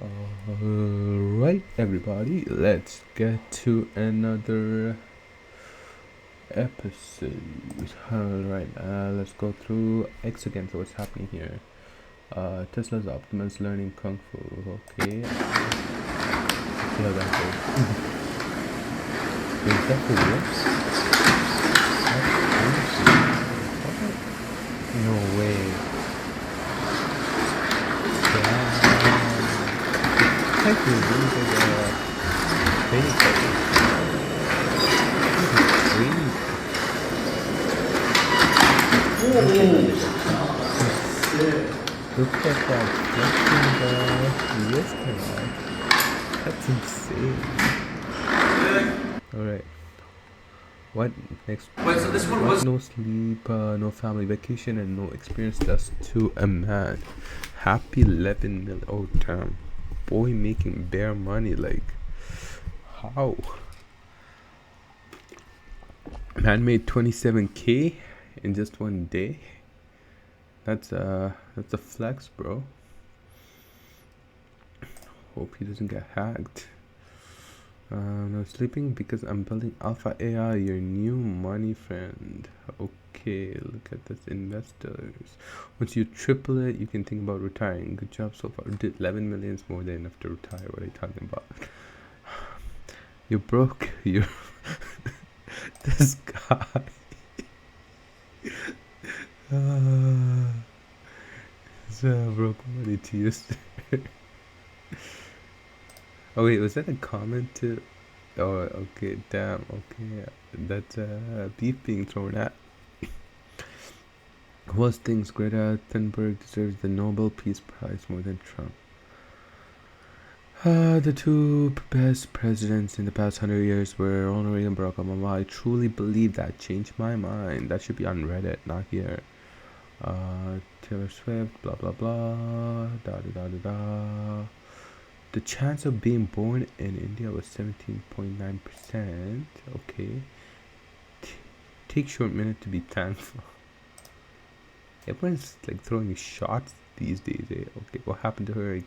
Alright, everybody, let's get to another episode. Alright, let's go through X again. So, what's happening here? Tesla's Optimus learning Kung Fu. Okay, let's see how that goes. Is that the lips? No way. Thank you, really good training session. Look at that flexing the wrist canal. That's insane. Alright. What next? Wait, so this one What was no sleep, no family vacation, and no experience does to a man. Happy 11 mil. Oh, damn. Boy making bare money. Like, how? Man made 27K in just one day. That's a flex, bro. Hope he doesn't get hacked. No sleeping because I'm building Alpha AI, your new money friend. Okay, look at this, investors. Once you triple it, you can think about retiring. Good job so far. 11 million is more than enough to retire. What are you talking about? You're broke. You're this guy. It's broke money to use. Oh wait, was that a comment to? Oh, okay, damn, okay, that's beef being thrown at. Worst things, Greta Thunberg deserves the Nobel Peace Prize more than Trump. The two best presidents in the past 100 years were Ronald Reagan and Barack Obama. I truly believe that. Changed my mind. That should be on Reddit, not here. Taylor Swift, blah blah blah, da da da da da. The chance of being born in India was 17.9%. Okay. Take short minute to be thankful. Everyone's like throwing shots these days. Okay, what happened to her?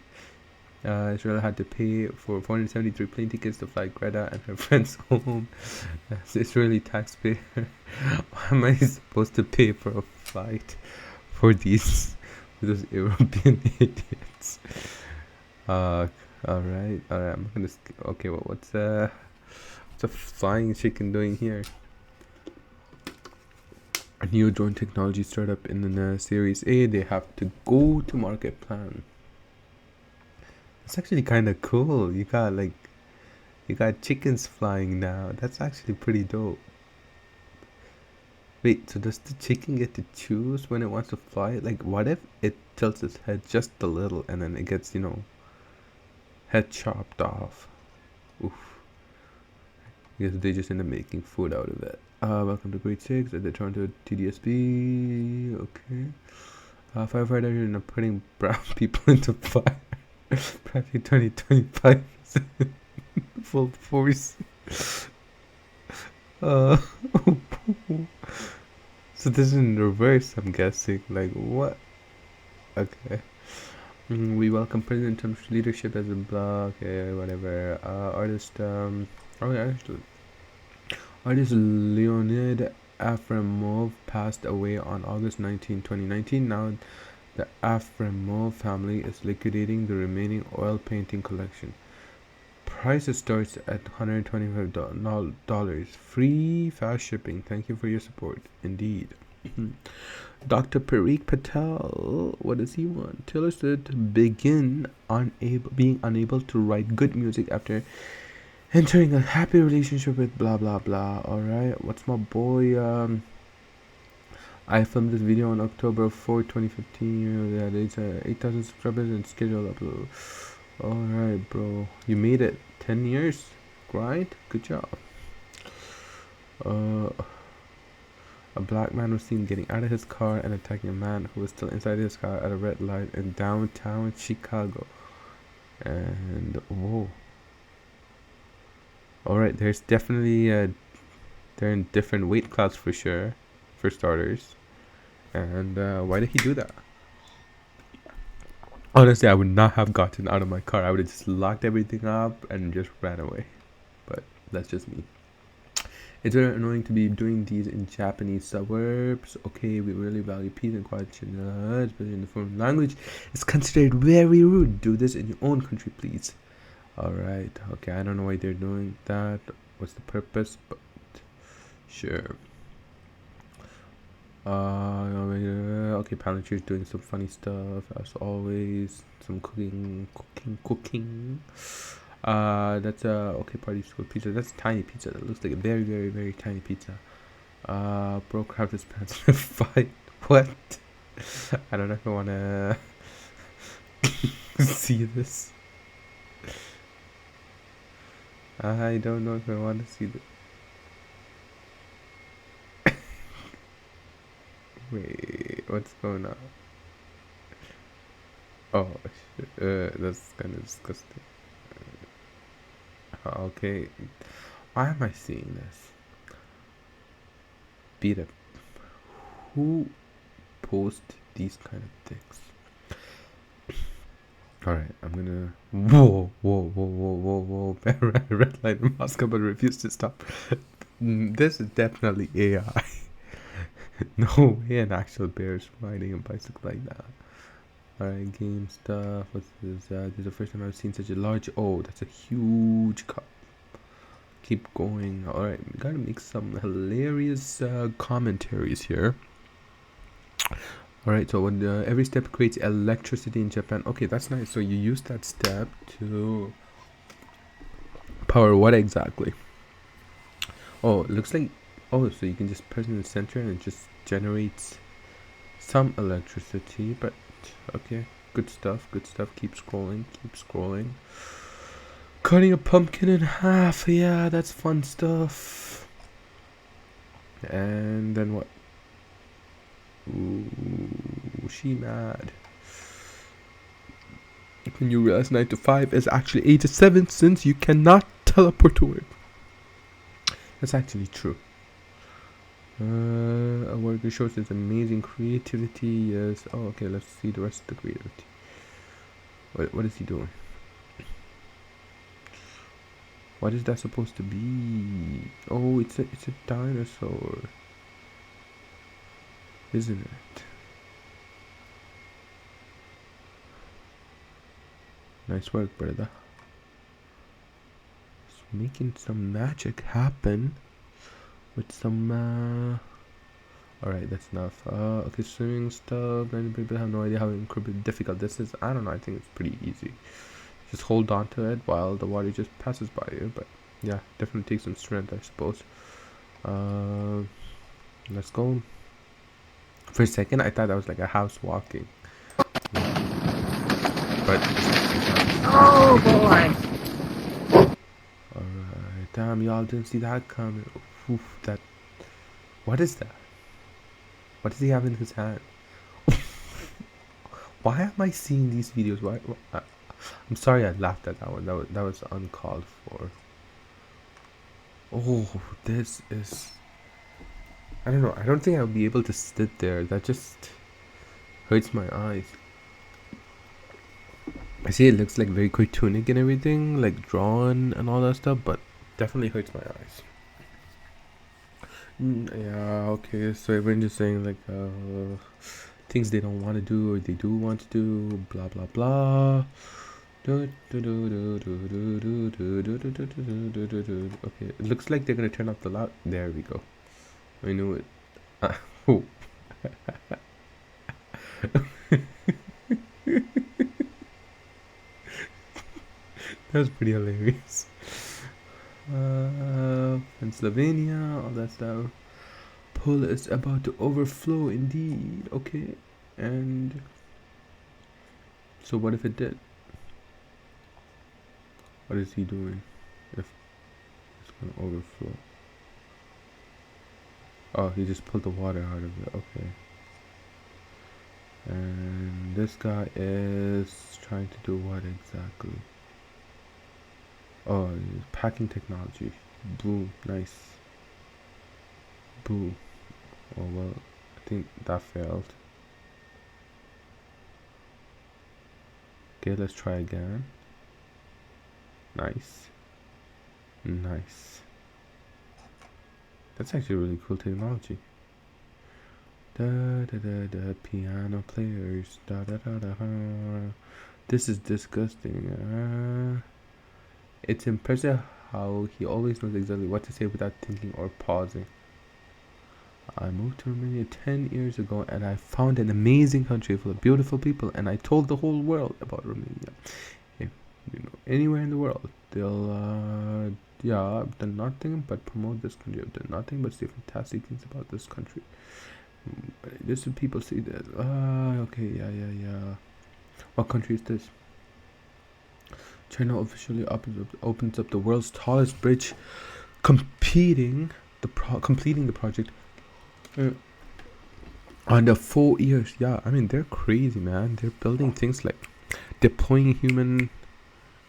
Israel had to pay for 473 plane tickets to fly Greta and her friends home. As Israeli taxpayer, why am I supposed to pay for a flight for those European idiots? Alright, I'm gonna okay, well, what's a flying chicken doing here? A new drone technology startup in the Series A. They have to go to market plan. It's actually kind of cool. You got chickens flying now. That's actually pretty dope. Wait, so does the chicken get to choose when it wants to fly? Like, what if it tilts its head just a little and then it gets, head chopped off? Oof. I guess they just end up making food out of it. Welcome to grade 6 at the Toronto TDSB. Okay. Firefighter ended up putting brown people into fire. Practically 20-25 full force. So this is in reverse, I'm guessing. Like, what? Okay. We welcome President Trump's leadership as a blah. Okay, whatever. Artist Leonid Afremov passed away on August 19, 2019. Now the Afremov family is liquidating the remaining oil painting collection. Prices starts at $125. Free fast shipping. Thank you for your support. Indeed. Dr. Parikh Patel, what does he want? Taylor Swift being unable to write good music after entering a happy relationship with blah blah blah. Alright, what's my boy? I filmed this video on October 4, 2015. Yeah, it's 8,000 subscribers and scheduled upload. Alright, bro. You made it. 10 years. Grind. Good job. A black man was seen getting out of his car and attacking a man who was still inside his car at a red light in downtown Chicago. And whoa. Alright, there's definitely they're in different weight class for sure, for starters. And why did he do that? Honestly, I would not have gotten out of my car. I would have just locked everything up and just ran away. But that's just me. It's very annoying to be doing these in Japanese suburbs. Okay, we really value peace and quiet, especially in the foreign language. It's considered very rude. Do this in your own country, please. Alright, okay, I don't know why they're doing that. What's the purpose? But sure. Okay, Palantir's doing some funny stuff as always. Some cooking. That's a okay party school pizza. That's a tiny pizza. That looks like a very, very, very tiny pizza. Bro crapped his pants in a fight. What? I don't know if I wanna see this. I don't know if I want to see this. Wait, what's going on? Oh, that's kind of disgusting. Okay, why am I seeing this? Beat up. Who post these kind of things? Alright, I'm gonna. Whoa. Red light in Moscow, but refused to stop. This is definitely AI. No way an actual bear is riding a bicycle like that. Alright, game stuff. What's this? This is the first time I've seen such a large. Oh, that's a huge cup. Keep going. Alright, we gotta make some hilarious commentaries here. Alright, so when every step creates electricity in Japan. Okay, that's nice. So you use that step to power what exactly? Oh, it looks like. Oh, so you can just press in the center and it just generates some electricity. But okay, good stuff. Keep scrolling. Cutting a pumpkin in half. Yeah, that's fun stuff. And then what? Ooh, she mad. When you realize 9 to 5 is actually 8 to 7 since you cannot teleport to work. That's actually true. A worker shows his amazing creativity. Yes. Oh, okay. Let's see the rest of the creativity. What is he doing? What is that supposed to be? Oh, it's a dinosaur, isn't it? Nice work, brother. It's making some magic happen with some. Alright, that's enough. Okay, swimming stuff. Many people have no idea how incredibly difficult this is. I don't know. I think it's pretty easy. Just hold on to it while the water just passes by you. But yeah, definitely takes some strength, I suppose. Let's go. For a second, I thought that was like a house walking. But oh boy. Alright, damn, y'all didn't see that coming. Oof, that. What is that? What does he have in his hand? Why am I seeing these videos? Why? I'm sorry I laughed at that one. That was uncalled for. Oh, this is. I don't know. I don't think I'll be able to sit there. That just hurts my eyes. I see it looks like very cartoonic and everything, like drawn and all that stuff, but definitely hurts my eyes. Yeah, okay. So everyone's just saying like things they don't want to do or they do want to do, blah blah blah. Okay, it looks like they're gonna turn off the light. There we go. I knew it. Oh. That was pretty hilarious. Pennsylvania, all that stuff. Pool is about to overflow indeed. Okay. And so what if it did? What is he doing if it's gonna overflow? Oh, he just pulled the water out of it. Okay. And this guy is trying to do what exactly? Oh, packing technology. Blue, nice. Blue. Oh well, I think that failed. Okay, let's try again. Nice. Nice. That's actually really cool technology. Da da da da, piano players. Da da da da. This is disgusting. It's impressive how he always knows exactly what to say without thinking or pausing. I moved to Romania 10 years ago and I found an amazing country full of beautiful people, and I told the whole world about Romania. If you know anywhere in the world, they'll yeah, I've done nothing but promote this country. I've done nothing but say fantastic things about this country. Just so people see that. Okay, yeah. What country is this? China officially opens up the world's tallest bridge, completing the project under 4 years. Yeah, I mean they're crazy, man. They're building things like deploying human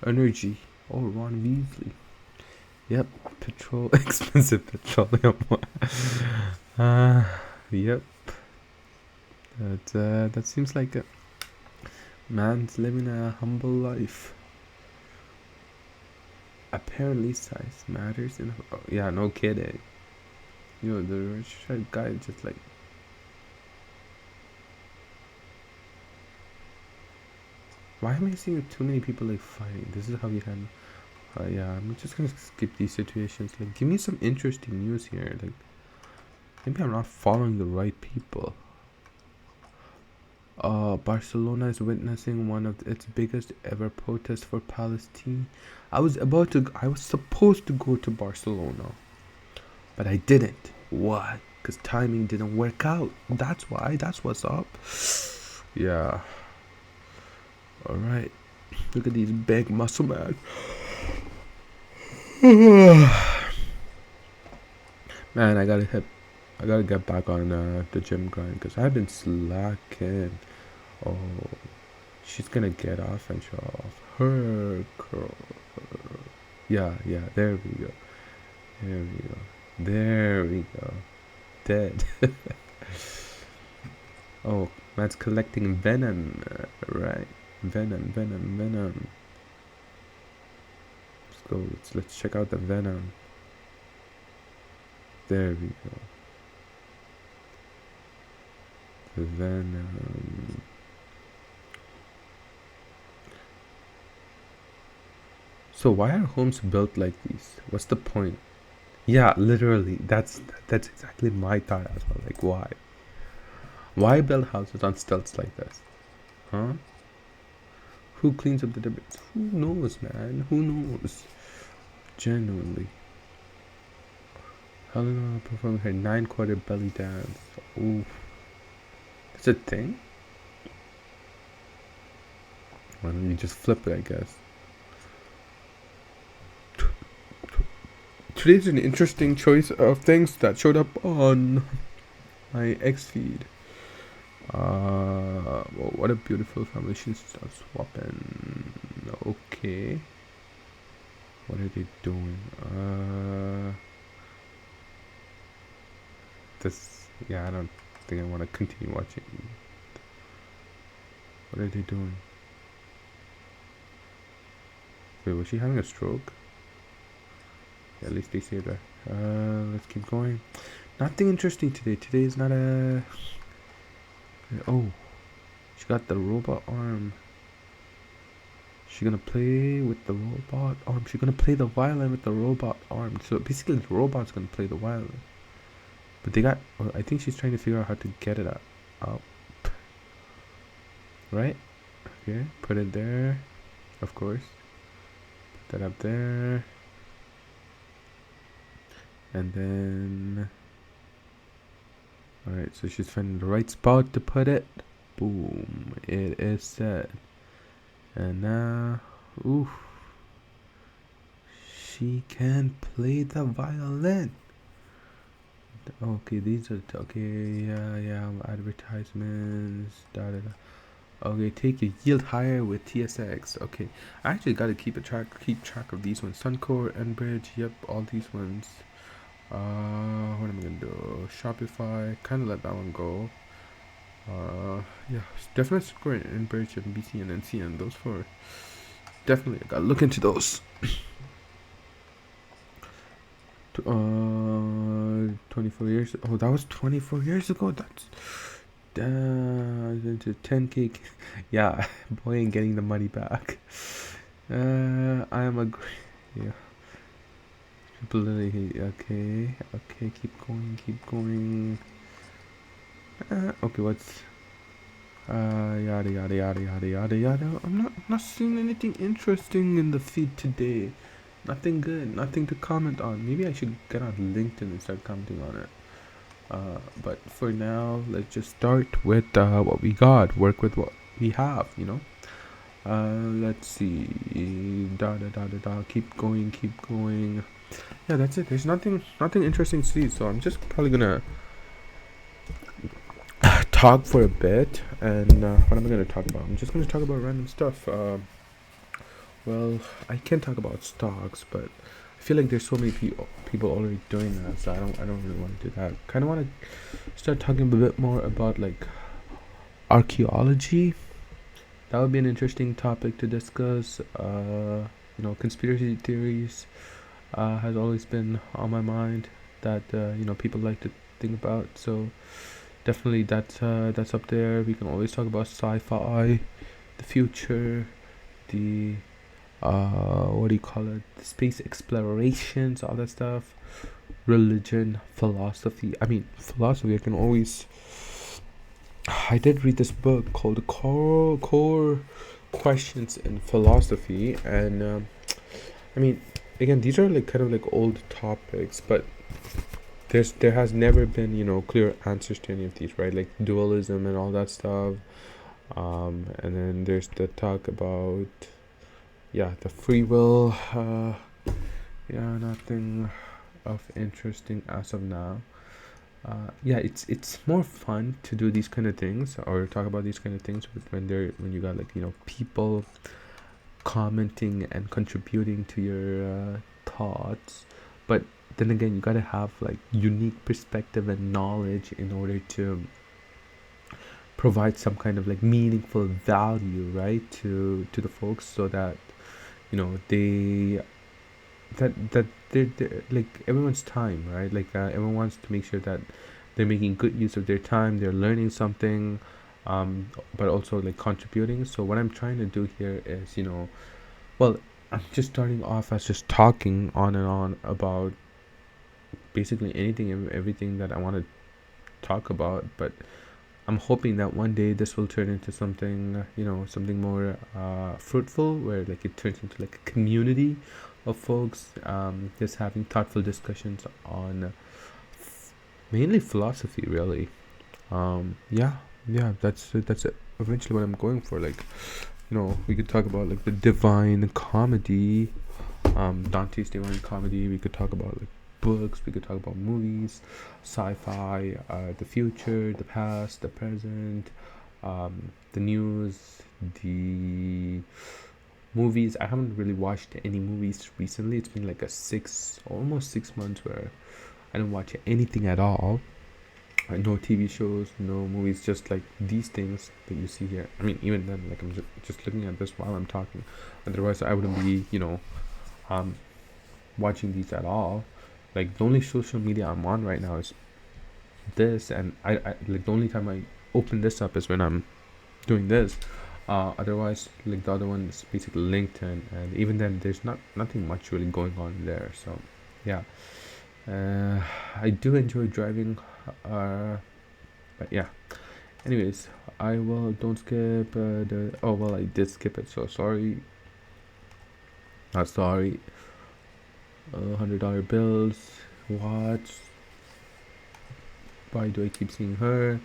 energy. Oh, Ron Weasley. Yep, expensive petroleum. Yep. That seems like a man's living a humble life. Apparently, size matters in. Yeah, no kidding. The rich guy just like. Why am I seeing too many people like fighting? This is how you handle. Yeah, I'm just gonna skip these situations. Like, give me some interesting news here. Like, maybe I'm not following the right people. Barcelona is witnessing one of its biggest ever protests for Palestine. I was supposed to go to Barcelona, but I didn't. Why? Because timing didn't work out. That's why. That's what's up. Yeah. Alright. Look at these big muscle man. Man, I gotta get back on the gym grind because I've been slacking. Oh, she's gonna get off and show off her curl. Yeah, there we go. There we go. Dead. Oh, man's collecting venom. Right. Venom. Let's go. Let's check out the venom. There we go. The venom. So why are homes built like these? What's the point? Yeah, literally. That's exactly my thought as well. Like, why? Why build houses on stilts like this? Huh? Who cleans up the debris? Who knows, man? Who knows? Genuinely. Helena performing her 9-quarter belly dance. Ooh. That's a thing? Well, you just flip it, I guess. Today's an interesting choice of things that showed up on my X feed. Well, what a beautiful family. She starts swapping. Okay. What are they doing? Yeah, I don't think I want to continue watching. What are they doing? Wait, was she having a stroke? Yeah, at least they say that. Let's keep going. Nothing interesting today. Today is not a. Oh, she got the robot arm. She's gonna play with the robot arm. She's gonna play the violin with the robot arm. So basically, the robot's gonna play the violin. But they got. Well, I think she's trying to figure out how to get it up. Right? Okay. Put it there. Of course. Put that up there. And then. Alright, so she's finding the right spot to put it. Boom. It is set. And now. Oof. She can play the violin. Okay, these are okay. Yeah. Advertisements. Okay, take your yield higher with TSX. Okay, I actually gotta keep track of these ones. Suncore, Enbridge. Yep, all these ones. What am I gonna do? Shopify. Kind of let that one go. Yeah, definitely score in Birch and BC and NC, and those four definitely I gotta look into those. 24 years. Oh, that was 24 years ago. That's into 10k. Yeah, boy ain't getting the money back. I am a yeah. Okay, okay, keep going, keep going. Okay, what's yada yada yada yada yada yada. I'm not seeing anything interesting in the feed today. Nothing good, nothing to comment on. Maybe I should get on LinkedIn and start commenting on it. But for now, let's just start with what we got. Work with what we have, you know. Let's see. Da da da da da. Keep going, keep going. Yeah, that's it. There's nothing interesting to see. So I'm just probably gonna talk for a bit. And what am I gonna talk about? I'm just gonna talk about random stuff. Well, I can talk about stocks, but I feel like there's so many people already doing that, so I don't really want to do that. Kind of want to start talking a bit more about like archaeology. That would be an interesting topic to discuss. Conspiracy theories has always been on my mind that people like to think about. So definitely that's up there. We can always talk about sci-fi, the future, the what do you call it, the space explorations, all that stuff, religion, philosophy. I mean, philosophy, I did read this book called Core Questions in Philosophy, and I mean, again, these are like kind of like old topics, but there has never been clear answers to any of these, right? Like dualism and all that stuff. And then there's the talk about the free will. Nothing of interesting as of now. It's more fun to do these kind of things or talk about these kind of things when you got like people commenting and contributing to your thoughts. But then again, you gotta have like unique perspective and knowledge in order to provide some kind of like meaningful value, right, to the folks, so that they that they're like everyone's time, right? Like everyone wants to make sure that they're making good use of their time, they're learning something, but also like contributing. So what I'm trying to do here is well, I'm just starting off as just talking on and on about basically anything and everything that I want to talk about, but I'm hoping that one day this will turn into something, something more fruitful, where like it turns into like a community of folks just having thoughtful discussions on mainly philosophy, really. That's eventually what I'm going for. Like, we could talk about like the Divine Comedy, Dante's Divine Comedy. We could talk about like books, we could talk about movies, sci-fi, the future, the past, the present, the news, the movies. I haven't really watched any movies recently. It's been like almost 6 months where I didn't watch anything at all. No TV shows, no movies, just like these things that you see here. I mean, even then, like I'm just looking at this while I'm talking. Otherwise, I wouldn't be, watching these at all. Like the only social media I'm on right now is this, and I like the only time I open this up is when I'm doing this. Otherwise, like the other one is basically LinkedIn, and even then, there's nothing much really going on there. So, yeah, I do enjoy driving, but yeah. Anyways, I will don't skip the. Oh well, I did skip it, so sorry. Not sorry. $100 bills. What? Why do I keep seeing her?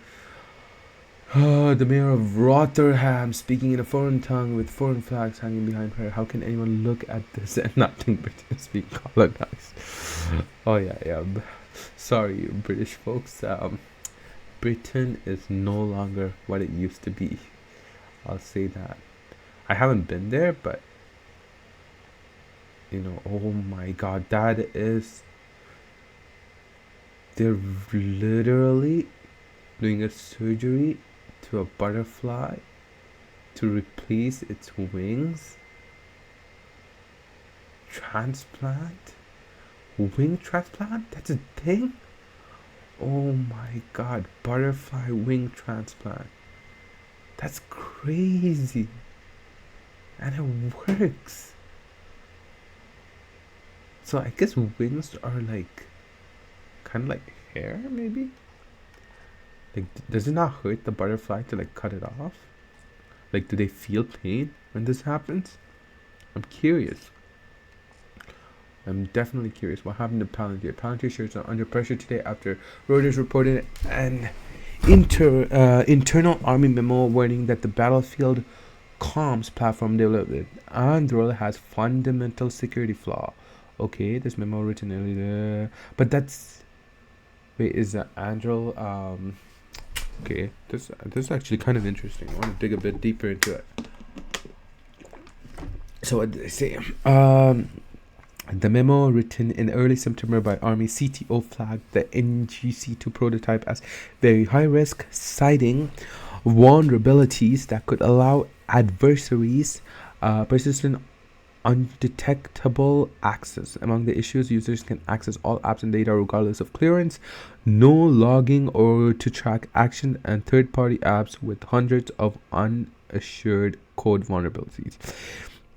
The mayor of Rotterdam speaking in a foreign tongue with foreign flags hanging behind her. How can anyone look at this and not think Britain is being colonized? Oh yeah. Sorry, British folks. Britain is no longer what it used to be. I'll say that. I haven't been there, but oh my God, they're literally doing a surgery to a butterfly to replace its wings. Transplant? Wing transplant? That's a thing? Oh my god, butterfly wing transplant. That's crazy. And it works. So I guess wings are like kind of like hair, maybe? Like, does it not hurt the butterfly to like cut it off? Like, do they feel pain when this happens? I'm curious. I'm definitely curious what happened to Palantir. Palantir shares are under pressure today after Reuters reported an internal army memo warning that the battlefield comms platform developed with Anduril has fundamental security flaw. Okay, this memo written earlier, but that's wait, is that Anduril? Okay, this is actually kind of interesting. I want to dig a bit deeper into it. So what did they say? The memo written in early September by Army CTO flagged the NGC2 prototype as very high risk, citing vulnerabilities that could allow adversaries persistent undetectable access. Among the issues, users can access all apps and data regardless of clearance, no logging or to track action, and third-party apps with hundreds of unassured code vulnerabilities.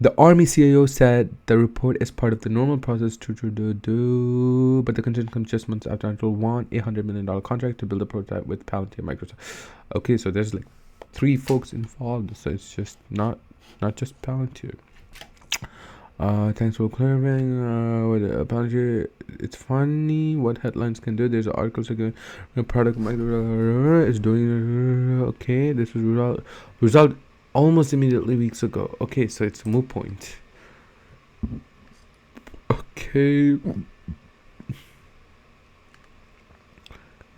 The Army CIO said the report is part of the normal process but the concern comes just months after Anduril won a $100 million contract to build a prototype with Palantir Microsoft. Okay, so there's like 3 folks involved, so it's just not just Palantir. Thanks for clarifying. With Palantir, it's funny what headlines can do. There's an article saying the product is doing okay. This was result almost immediately weeks ago. Okay, so it's a moot point. Okay.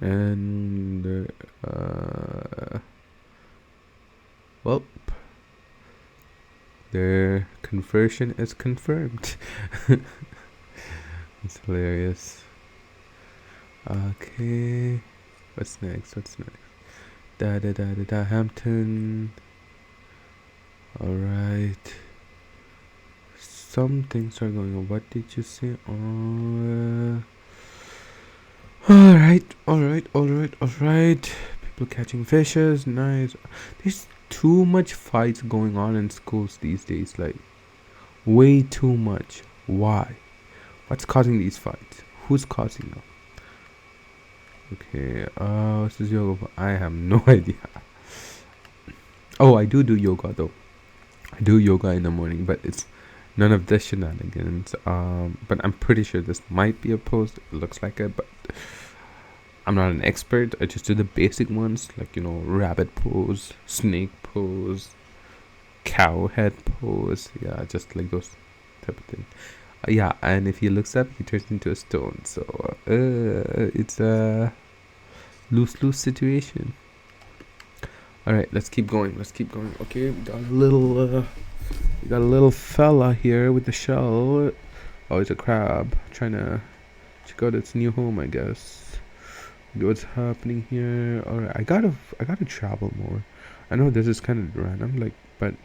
And well, their conversion is confirmed. It's hilarious. Okay, what's next? Hampton. All right. Some things are going on. What did you say? All right. People catching fishes. Nice. There's too much fights going on in schools these days. Like, way too much. Why? What's causing these fights? Who's causing them? Okay. This is yoga. I have no idea. Oh, I do yoga though. I do yoga in the morning, but it's none of this shenanigans. But I'm pretty sure this might be a pose. It looks like it, but I'm not an expert. I just do the basic ones, like, you know, rabbit pose, snake pose, cow head pose. Yeah, just like those type of thing. Yeah, and if he looks up, he turns into a stone. So it's a loose situation. All right, let's keep going. Okay, we got a little fella here with the shell. Oh, it's a crab trying to check out its new home, I guess. What's happening here? All right, I gotta travel more. I know this is kind of random, like, but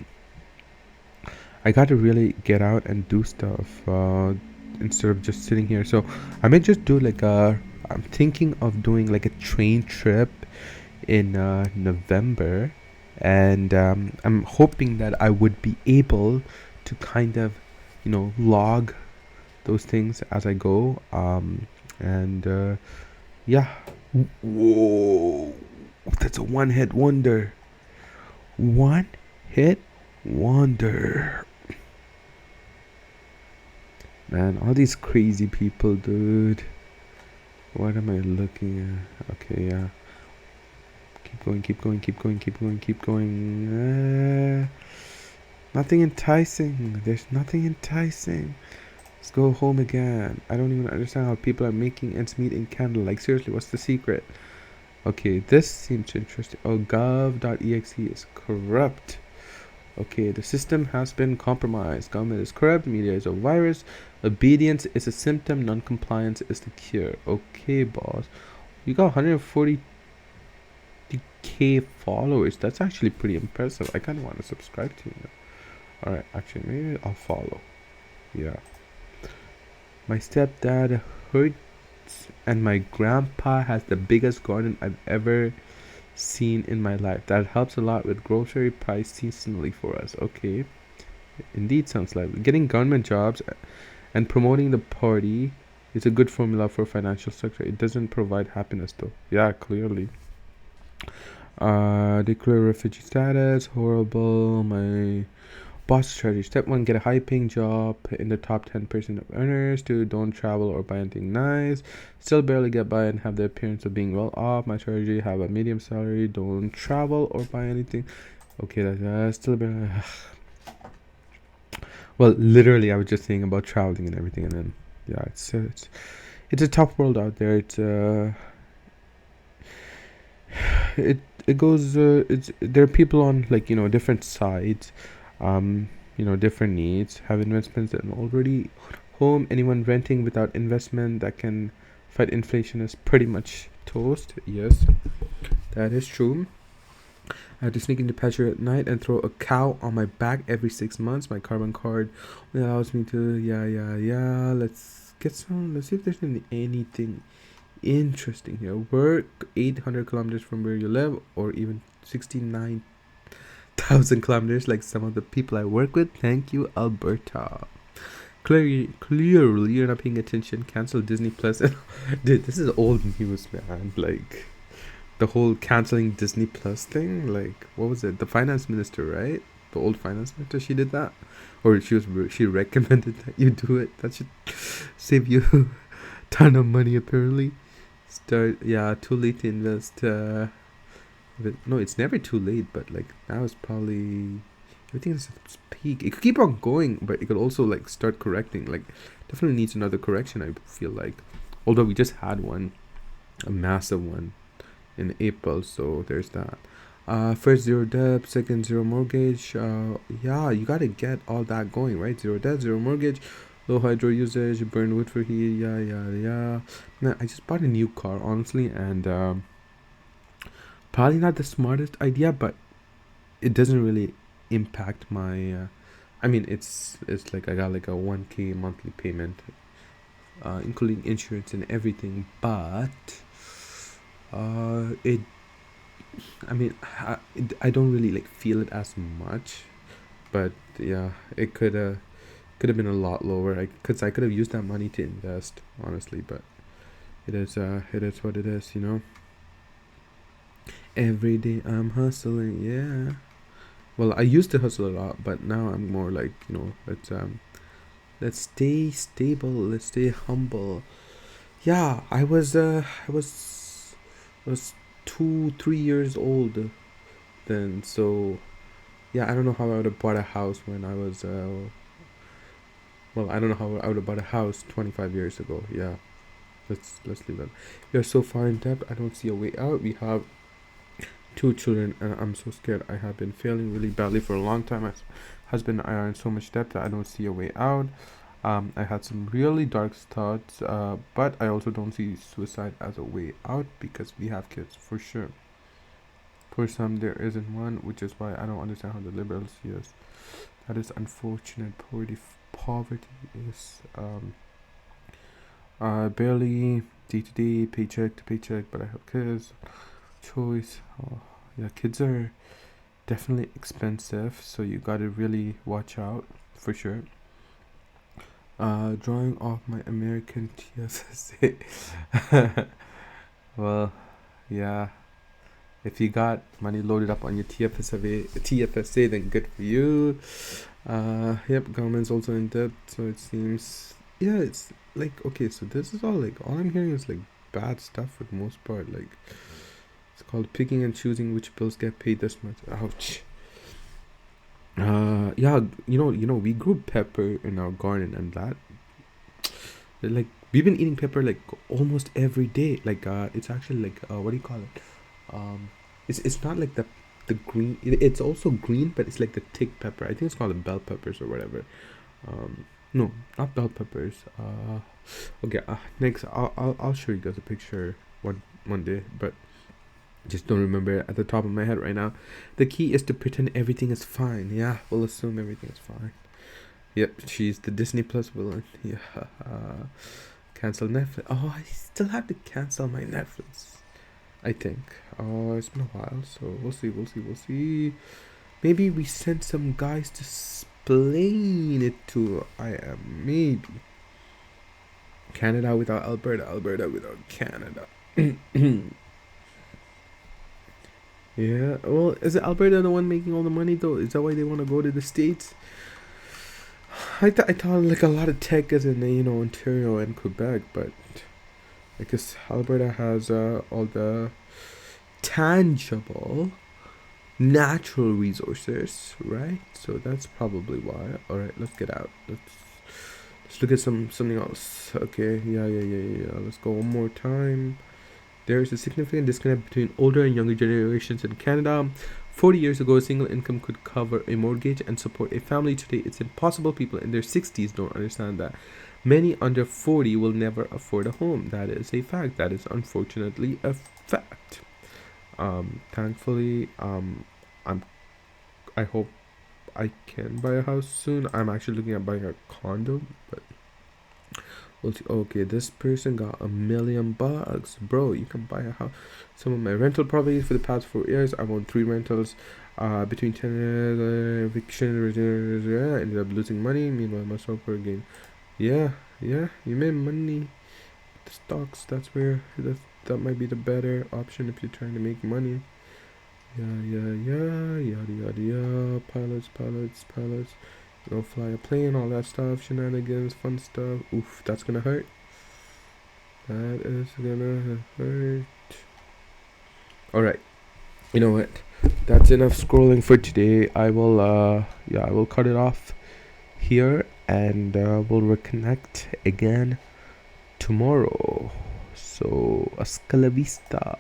I got to really get out and do stuff instead of just sitting here. So I may just do like I'm thinking of doing like a train trip in November, and I'm hoping that I would be able to kind of, you know, log those things as I go. And yeah. Whoa, that's a one-hit wonder. Man, all these crazy people, dude. What am I looking at? Okay, yeah. Keep going. Nothing enticing. There's nothing enticing. Let's go home again. I don't even understand how people are making ends meet in Canada. Like, seriously, what's the secret? Okay, this seems interesting. Oh, gov.exe is corrupt. Okay, the system has been compromised. Government is corrupt. Media is a virus. Obedience is a symptom. Non-compliance is the cure. Okay, boss. You got 140 50K followers. That's actually pretty impressive. I kind of want to subscribe to you now. All right, actually, maybe I'll follow. Yeah. My stepdad hurts, and my grandpa has the biggest garden I've ever seen in my life. That helps a lot with grocery price seasonally for us. Okay. Indeed, sounds like getting government jobs and promoting the party is a good formula for financial structure. It doesn't provide happiness though. Yeah, clearly. Declare refugee status. Horrible. My boss strategy. Step one: get a high-paying job in the top 10% of earners. Two: don't travel or buy anything nice. Still barely get by and have the appearance of being well off. My strategy: have a medium salary. Don't travel or buy anything. Okay, that's still barely. Well, literally, I was just saying about traveling and everything, and then yeah, it's a tough world out there. It goes it's there are people on, like, different sides, different needs, have investments and already home. Anyone renting without investment that can fight inflation is pretty much toast. Yes, that is true. I had to sneak into Pasture at night and throw a cow on my back every 6 months. My carbon card allows me to, yeah. Let's see if there's anything interesting here. Work 800 kilometers from where you live, or even 69,000 kilometers like some of the people I work with. Thank you, Alberta. Clearly, you're not paying attention. Cancel Disney Plus. Dude, this is old news, man. Like, the whole canceling Disney Plus thing. Like, what was it? The finance minister, right? The old finance minister, she did that, or she recommended that you do it. That should save you a ton of money, apparently. Too late to invest. No, it's never too late, but like now it's probably everything is at its peak. It could keep on going, but it could also like start correcting. Like, definitely needs another correction, I feel like. Although we just had one, a massive one, in April, so there's that. First, zero debt. Second, zero mortgage. Yeah, you gotta get all that going, right? Zero debt, zero mortgage, low hydro usage, burn wood for heat. Yeah. Now, I just bought a new car, honestly, and probably not the smartest idea, but it doesn't really impact my. I mean, it's like I got like a 1K monthly payment, including insurance and everything, but it. I mean, I don't really like feel it as much, but yeah, it could have been a lot lower. Cause I could have used that money to invest, honestly, but it is what it is, you know. Every day I'm hustling, yeah. Well, I used to hustle a lot, but now I'm more like, let's stay stable, let's stay humble. Yeah, I was 2 3 years old then, so yeah, I don't know how I would have bought a house when I was well, I don't know how I would have bought a house 25 years ago. Yeah, let's leave that. We are so far in debt, I don't see a way out. We have 2 children, and I'm so scared. I have been failing really badly for a long time. My husband and I are in so much debt that I don't see a way out. I had some really dark thoughts, but I also don't see suicide as a way out because we have kids, for sure. For some, there isn't one, which is why I don't understand how the liberals see us. That is unfortunate. Poverty is barely day to day, paycheck to paycheck, but I have kids. Choice. Oh, yeah, kids are definitely expensive, so you gotta really watch out, for sure. Drawing off my American TFSA. Well, yeah. If you got money loaded up on your TFSA, then good for you. Yep, government's also in debt, so it seems. Yeah, it's like, okay, so this is all I'm hearing is like bad stuff for the most part. Like, it's called picking and choosing which bills get paid this month. Ouch. Yeah, we grew pepper in our garden, and that, like, we've been eating pepper like almost every day. Like, it's actually like, what do you call it? It's not like the green. It's also green, but it's like the thick pepper. I think it's called the bell peppers or whatever. No, not bell peppers. Okay. Next, I'll show you guys a picture one day. But Just don't remember it at the top of my head right now. The key is to pretend everything is fine. Yeah, we'll assume everything is fine. Yep, she's the Disney Plus villain. Yeah. Cancel Netflix. Oh, I still have to cancel my Netflix, I think. Oh, it's been a while, so we'll see. Maybe we send some guys to explain it to I am. Maybe. Canada without Alberta. Alberta without Canada. Yeah, well, is Alberta the one making all the money though? Is that why they want to go to the States? I thought like a lot of tech is in Ontario and Quebec, but I guess Alberta has all the tangible natural resources, right? So that's probably why. All right, let's get out. Let's look at something else. Okay, yeah. Let's go one more time. There is a significant disconnect between older and younger generations in Canada. 40 years ago, a single income could cover a mortgage and support a family. Today, it's impossible. People in their 60s don't understand that. Many under 40 will never afford a home. That is a fact. That is unfortunately a fact. Thankfully, I hope I can buy a house soon. I'm actually looking at buying a condo, but we'll see. Okay, this person got $1 million, bro. You can buy a house. Some of my rental properties for the past 4 years, I owned 3 rentals. Between 10 years, eviction, I ended up losing money. Meanwhile, myself were again. Yeah, you made money. The stocks. That's where that might be the better option if you're trying to make money. Yada. Pilots. Fly a plane, all that stuff, shenanigans, fun stuff. Oof, that's gonna hurt. That is gonna hurt. Alright. You know what? That's enough scrolling for today. I will cut it off here and we'll reconnect again tomorrow. So, hasta la vista.